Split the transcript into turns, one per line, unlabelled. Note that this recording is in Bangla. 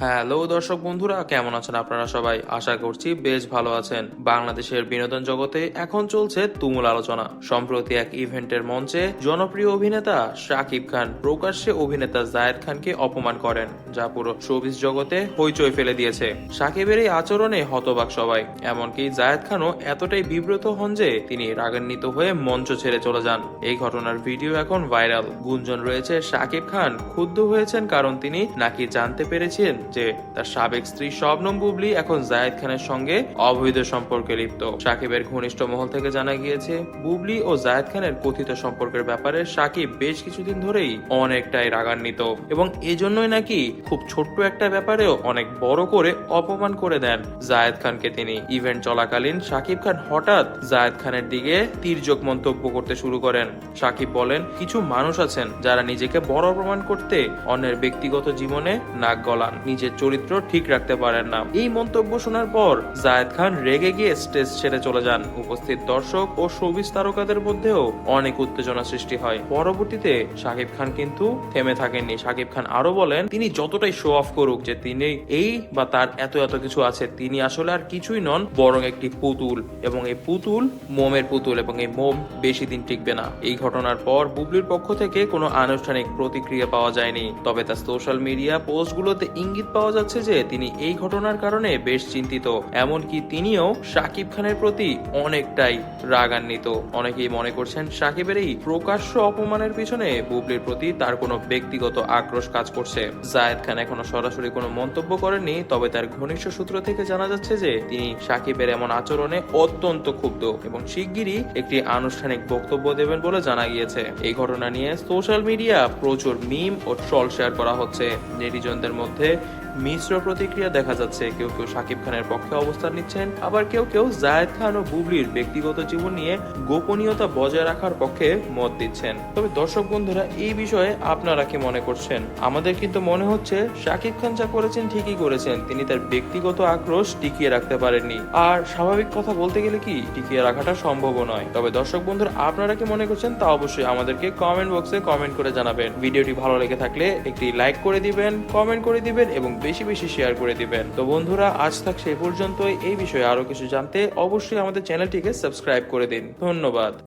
হ্যালো দর্শক বন্ধুরা, কেমন আছেন আপনারা সবাই? আশা করছি বেশ ভালো আছেন। বাংলাদেশের বিনোদন জগতে এখন চলছে তুমুল আলোচনা। সম্প্রতি এক ইভেন্টের মঞ্চে জনপ্রিয় অভিনেতা শাকিব খান প্রকাশ্যে অভিনেতা জায়েদ খানকে অপমান করেন, যা পুরো শোবিজ জগতে হইচই ফেলে দিয়েছে। শাকিবের এই আচরণে হতবাক সবাই, এমনকি জায়েদ খানও এতটাই বিব্রত হন যে তিনি রাগান্বিত হয়ে মঞ্চ ছেড়ে চলে যান। এই ঘটনার ভিডিও এখন ভাইরাল। গুঞ্জন রয়েছে শাকিব খান ক্ষুব্ধ হয়েছেন কারণ তিনি নাকি জানতে পেরেছেন যে তার সাবেক স্ত্রী শবনম বুবলি এখন জায়েদ খানের সঙ্গে অবৈধ সম্পর্কে লিপ্ত। শাকিবের ঘনিষ্ঠ মহল থেকে জানা গিয়েছে, বুবলি ও জায়েদ খানের কথিত সম্পর্কের ব্যাপারে শাকিব বেশ কিছুদিন ধরেই অনেকটাই রাগান্বিত এবং এজন্যই নাকি খুব ছোট্ট একটা ব্যাপারেও অনেক বড় করে অপমান করে দেন জায়েদ খানকে তিনি। ইভেন্ট চলাকালীন শাকিব খান হঠাৎ জায়েদ খানের দিকে তির্যক মন্তব্য করতে শুরু করেন। শাকিব বলেন, কিছু মানুষ আছেন যারা নিজেকে বড় প্রমাণ করতে অন্যের ব্যক্তিগত জীবনে নাক গলান, নিজের চরিত্র ঠিক রাখতে পারেন না। এই মন্তব্য শোনার পর জায়েদ খান রেগে গিয়ে স্টেজ ছেড়ে চলে যান। উপস্থিত দর্শক ও শোবিজ তারকাদের মধ্যেও অনেক উত্তেজনা সৃষ্টি হয়। পরবর্তীতে শাকিব খান কিন্তু থেমে থাকেননি। শাকিব খান আরো বলেন, তিনি যতটাই শো অফ করুক যে তিনি এই বা তার এত এত কিছু আছে, তিনি আসলে আর কিছুই নন বরং একটি পুতুল, এবং এই পুতুল মোমের পুতুল, এবং এই মোম বেশি দিন টিকবে না। এই ঘটনার পর বুবলির পক্ষ থেকে কোনো আনুষ্ঠানিক প্রতিক্রিয়া পাওয়া যায়নি, তবে তার সোশ্যাল মিডিয়া পোস্টগুলোতে ইঙ্গিত পাওয়া যাচ্ছে যে তিনি এই ঘটনার কারণে বেশ চিন্তিত। এমনকি তিনিও শাকিব খানের প্রতি অনেকটাই রাগান্বিত। অনেকেই মনে করছেন শাকিবের এই প্রকাশ্য অপমানের পিছনে বুবলির প্রতি তার কোনো ব্যক্তিগত আক্রোশ কাজ করছে। জায়েদ খান এখনো সরাসরি কোনো মন্তব্য করেননি, তবে তার ঘনিষ্ঠ সূত্র থেকে জানা যাচ্ছে যে তিনি শাকিবের এমন আচরণে অত্যন্ত ক্ষুব্ধ এবং শিগগিরই একটি আনুষ্ঠানিক বক্তব্য দেবেন বলে জানা গিয়েছে। এই ঘটনা নিয়ে সোশ্যাল মিডিয়া প্রচুর মিম ও ট্রল শেয়ার করা হচ্ছে। নেটিজনদের মধ্যে মিশ্র প্রতিক্রিয়া দেখা যাচ্ছে। কেউ কেউ শাকিব খানের পক্ষে অবস্থান নিচ্ছেন, আবার কেউ কেউ জায়েদ খান ও বুবলির ব্যক্তিগত জীবন নিয়ে গোপনীয়তা বজায় রাখার পক্ষে মত দিচ্ছেন। তবে দর্শক বন্ধুরা, এই বিষয়ে আপনারা কি মনে করছেন? আমাদের কিন্তু মনে হচ্ছে শাকিব খান যা করেছেন ঠিকই করেছেন, তিনি তার ব্যক্তিগত আক্রোশ টিকিয়ে রাখতে পারেননি। আর স্বাভাবিক কথা বলতে গেলে কি টিকিয়ে রাখাটা সম্ভব নয়। তবে দর্শক বন্ধুরা, আপনারা কি মনে করছেন তা অবশ্যই আমাদেরকে কমেন্ট বক্সে কমেন্ট করে জানাবেন। ভিডিওটি ভালো লেগে থাকলে একটি লাইক করে দিবেন, কমেন্ট করে দিবেন এবং বেশি বেশি শেয়ার করে দিবেন। তো বন্ধুরা, আজ থাক সেই পর্যন্তই। এই বিষয়ে আরো কিছু জানতে অবশ্যই আমাদের চ্যানেলটিকে সাবস্ক্রাইব করে দিন। ধন্যবাদ।